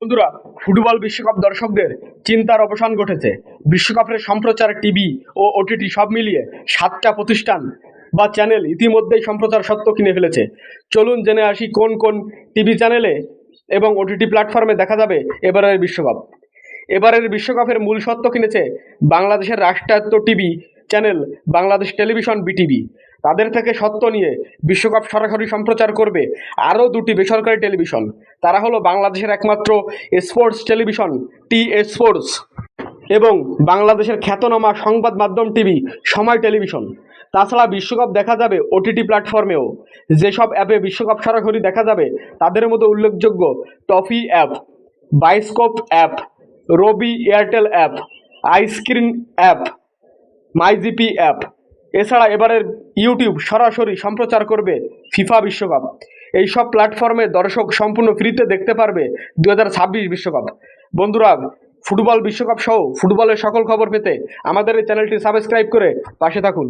বন্ধুরা, ফুটবল বিশ্বকাপ দর্শকদের চিন্তার অবসান ঘটেছে। বিশ্বকাপের সম্প্রচার টিভি ও ওটিটি সব মিলিয়ে 7টা প্রতিষ্ঠান বা চ্যানেল ইতিমধ্যেই সম্প্রচার সত্ত্ব কিনে ফেলেছে। চলুন জেনে আসি কোন কোন টিভি চ্যানেলে এবং ওটিটি প্ল্যাটফর্মে দেখা যাবে এবারের বিশ্বকাপ। এবারের বিশ্বকাপের মূল সত্ত্ব কিনেছে বাংলাদেশের রাষ্ট্রায়ত্ত TV channel Bangladesh television BTV. তাদের থেকে সত্ত্ব নিয়ে বিশ্বকাপ সরাসরি সম্প্রচার করবে আরও দুটি বেসরকারি টেলিভিশন। তারা হলো বাংলাদেশের একমাত্র স্পোর্টস টেলিভিশন টি স্পোর্টস এবং বাংলাদেশের খ্যাতনামা সংবাদ মাধ্যম টিভি সময় টেলিভিশন। তাছাড়া বিশ্বকাপ দেখা যাবে ওটিটি প্ল্যাটফর্মেও। যেসব অ্যাপে বিশ্বকাপ সরাসরি দেখা যাবে তাদের মধ্যে উল্লেখযোগ্য Toffee app, Bioscope app, Robi Airtel app, iScreen app, MyGP app. এছাড়া এবারের ইউটিউব সরাসরি সম্প্রচার করবে ফিফা বিশ্বকাপ। এই সব প্ল্যাটফর্মে দর্শক সম্পূর্ণ ফ্রিতে দেখতে পারবে 2026 বিশ্বকাপ। বন্ধুরা, ফুটবল বিশ্বকাপ সহ ফুটবলের সকল খবর পেতে আমাদের এই চ্যানেলটি সাবস্ক্রাইব করে পাশে থাকুন।